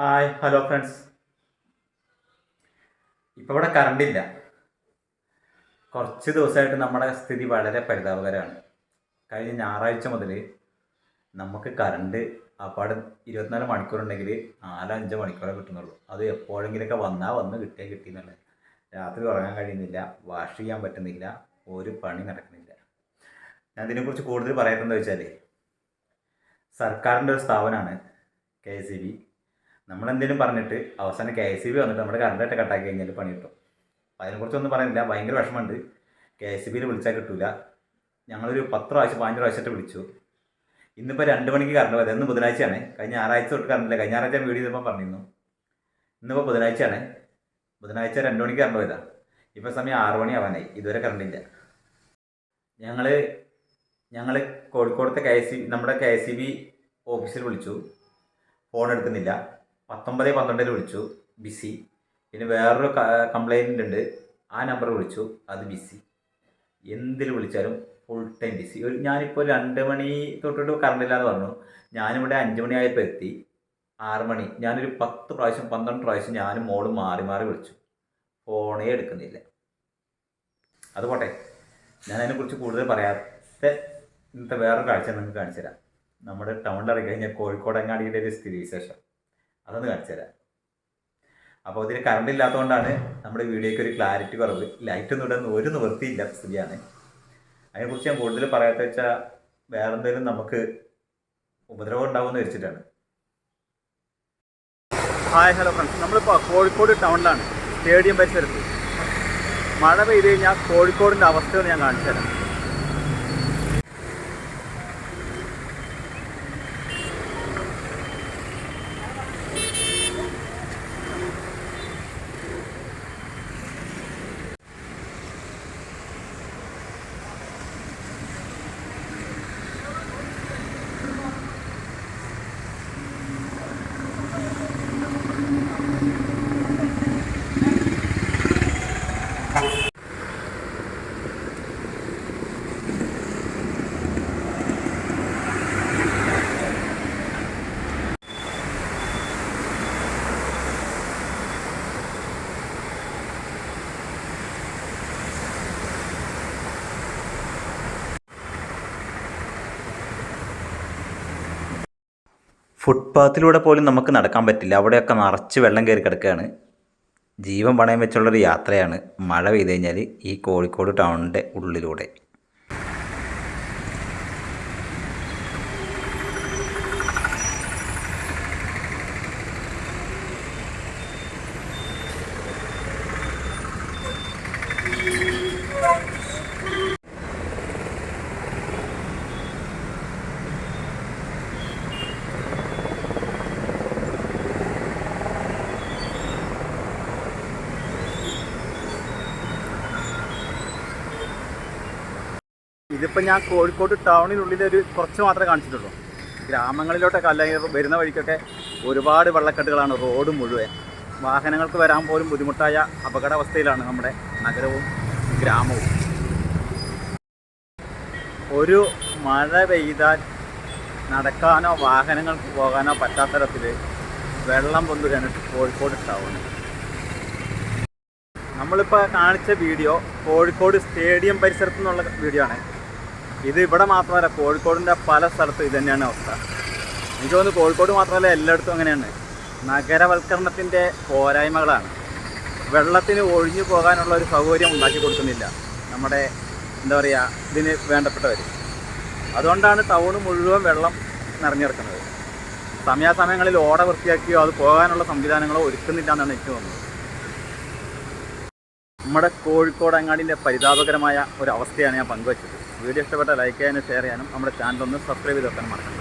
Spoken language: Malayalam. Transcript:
Hi hello friends. ഇപ്പോൾ ഇവിടെ കറണ്ടില്ല. കുറച്ച് ദിവസമായിട്ട് നമ്മുടെ സ്ഥിതി വളരെ പരിതാപകരമാണ്. കഴിഞ്ഞ ഞായറാഴ്ച മുതൽ നമുക്ക് കറണ്ട് അപ്പാട് 24 മണിക്കൂറുണ്ടെങ്കിൽ 4-5 മണിക്കൂറേ കിട്ടുന്നുള്ളൂ. അത് എപ്പോഴെങ്കിലുമൊക്കെ വന്ന് കിട്ടിയാൽ കിട്ടിയെന്നുള്ളത്. രാത്രി ഉറങ്ങാൻ കഴിയുന്നില്ല, വാഷ് ചെയ്യാൻ പറ്റുന്നില്ല, ഒരു പണി നടക്കുന്നില്ല. ഞാൻ ഇതിനെക്കുറിച്ച് കൂടുതൽ പറയാത്തതെന്ന് വെച്ചാൽ, സർക്കാരിൻ്റെ ഒരു സ്ഥാപനമാണ് KCB. നമ്മളെന്തെങ്കിലും പറഞ്ഞിട്ട് അവസാനം KCB വന്നിട്ട് നമ്മുടെ കറണ്ടായിട്ട് കട്ടാക്കി കഴിഞ്ഞാൽ പണി കിട്ടും. അപ്പോൾ അതിനെക്കുറിച്ചൊന്നും പറയുന്നില്ല. ഭയങ്കര വിഷമമുണ്ട്. KCBയിൽ വിളിച്ചാൽ കിട്ടില്ല. ഞങ്ങളൊരു 10 പ്രാവശ്യം 15 പ്രാവശ്യമായിട്ട് വിളിച്ചു. ഇന്നിപ്പോൾ 2 മണിക്ക് കറണ്ട് പോയത്. ഇന്ന് ബുധനാഴ്ചയാണ്. കഴിഞ്ഞ ഞായറാഴ്ച തൊട്ട് കറണ്ടില്ല. കഴിഞ്ഞ ഞായറാഴ്ച വീഡിയോ ചെയ്തപ്പോൾ പറഞ്ഞിരുന്നു. ഇന്നിപ്പോൾ ബുധനാഴ്ചയാണ്. ബുധനാഴ്ച 2 മണിക്ക് കറണ്ട് പോയതാണ്. ഇപ്പോൾ സമയം 6 മണി ആവാനായി. ഇതുവരെ കറണ്ടില്ല. ഞങ്ങൾ കോഴിക്കോടത്തെ നമ്മുടെ KCB ഓഫീസിൽ വിളിച്ചു, ഫോൺ എടുക്കുന്നില്ല. 1912 വിളിച്ചു, ബിസി. പിന്നെ വേറൊരു കംപ്ലൈൻറ്റ് ഉണ്ട്, ആ നമ്പർ വിളിച്ചു, അത് ബിസി. എന്തിൽ വിളിച്ചാലും ഫുൾ ടൈം ബിസി. ഞാനിപ്പോൾ 2 മണി തൊട്ടിട്ട് കറണ്ടില്ല എന്ന് പറഞ്ഞു. ഞാനിവിടെ 5 മണിയായപ്പോൾ എത്തി. 6 മണി ഞാനൊരു 10 പ്രാവശ്യം 12 പ്രാവശ്യം ഞാനും മോളും മാറി മാറി വിളിച്ചു. ഫോണേ എടുക്കുന്നില്ല. അതുപോട്ടെ, ഞാൻ അതിനെക്കുറിച്ച് കൂടുതൽ പറയാത്ത ഇന്നത്തെ വേറൊരു കാഴ്ച നിങ്ങൾക്ക് കാണിച്ചു തരാം. നമ്മുടെ ടൗണിൽ ഇറങ്ങി കഴിഞ്ഞാൽ കോഴിക്കോടങ്ങാടിയുടെ ഒരു സ്ഥിതി വിശേഷം അതൊന്ന് കാണിച്ചു തരാം. അപ്പോൾ ഇതിൽ കറണ്ട് ഇല്ലാത്തതുകൊണ്ടാണ് നമ്മുടെ വീഡിയോയ്ക്ക് ഒരു ക്ലാരിറ്റി കുറവ്. ലൈറ്റൊന്നും ഇടുന്ന ഒരു നിവൃത്തിയില്ലാത്ത സ്ഥിതിയാണ്. അതിനെക്കുറിച്ച് ഞാൻ കൂടുതൽ പറയാത്ത വെച്ചാൽ വേറെ എന്തെങ്കിലും നമുക്ക് ഉപദ്രവം ഉണ്ടാവുമെന്ന് വെച്ചിട്ടാണ്. ഹായ് ഹലോ ഫ്രണ്ട്സ്, നമ്മളിപ്പോൾ കോഴിക്കോട് ടൗണിലാണ്, സ്റ്റേഡിയം പരിസരത്ത്. മഴ പെയ്ത് കഴിഞ്ഞാൽ കോഴിക്കോടിൻ്റെ അവസ്ഥകൾ ഞാൻ കാണിച്ചു തരാം. ഫുട്പാത്തിലൂടെ പോലും നമുക്ക് നടക്കാൻ പറ്റില്ല. അവിടെയൊക്കെ നിറച്ച് വെള്ളം കയറി കിടക്കുകയാണ്. ജീവൻ പണയം വെച്ചുള്ളൊരു യാത്രയാണ് മഴ പെയ്ത് കഴിഞ്ഞാൽ ഈ കോഴിക്കോട് ടൗണിൻ്റെ ഉള്ളിലൂടെ. ഇതിപ്പോൾ ഞാൻ കോഴിക്കോട് ടൗണിനുള്ളിലൊരു കുറച്ച് മാത്രമേ കാണിച്ചിട്ടുള്ളൂ. ഗ്രാമങ്ങളിലോട്ടൊക്കെ അല്ലെങ്കിൽ വരുന്ന വഴിക്കൊക്കെ ഒരുപാട് വെള്ളക്കെട്ടുകളാണ്. റോഡ് മുഴുവൻ വാഹനങ്ങൾക്ക് വരാൻ പോലും ബുദ്ധിമുട്ടായ അപകടാവസ്ഥയിലാണ് നമ്മുടെ നഗരവും ഗ്രാമവും. ഒരു മഴ പെയ്താൽ നടക്കാനോ വാഹനങ്ങൾക്ക് പോകാനോ പറ്റാത്ത തരത്തിൽ വെള്ളം പൊന്തുകയാണ് കോഴിക്കോട് ടൗൺ. നമ്മളിപ്പോൾ കാണിച്ച വീഡിയോ കോഴിക്കോട് സ്റ്റേഡിയം പരിസരത്തു നിന്നുള്ള വീഡിയോ ആണ്. ഇത് ഇവിടെ മാത്രമല്ല, കോഴിക്കോടിൻ്റെ പല സ്ഥലത്തും ഇത് തന്നെയാണ് അവസ്ഥ. എനിക്ക് തോന്നുന്നു കോഴിക്കോട് മാത്രമല്ല, എല്ലായിടത്തും അങ്ങനെയാണ്. നഗരവൽക്കരണത്തിൻ്റെ പോരായ്മകളാണ്. വെള്ളത്തിന് ഒഴിഞ്ഞു പോകാനുള്ള ഒരു സൗകര്യം ഉണ്ടാക്കി കൊടുക്കുന്നില്ല നമ്മുടെ ഇതിന് വേണ്ടപ്പെട്ടവർ. അതുകൊണ്ടാണ് ടൗൺ മുഴുവൻ വെള്ളം നിറഞ്ഞിറക്കുന്നത്. സമയാസമയങ്ങളിൽ ഓട വൃത്തിയാക്കിയോ അത് പോകാനുള്ള സംവിധാനങ്ങളോ ഒരുക്കുന്നില്ല എന്നാണ് എനിക്ക് തോന്നുന്നത്. നമ്മുടെ കോഴിക്കോട് അങ്ങാടിൻ്റെ പരിതാപകരമായ ഒരു അവസ്ഥയാണ് ഞാൻ പങ്കുവച്ചത്. വീഡിയോ ഇഷ്ടപ്പെട്ട ലൈക്ക് ചെയ്യാനും ഷെയർ ചെയ്യാനും നമ്മുടെ ചാനൽ ഒന്ന് സബ്സ്ക്രൈബ് ചെയ്ത് വെക്കാനും മറക്കണ്ട.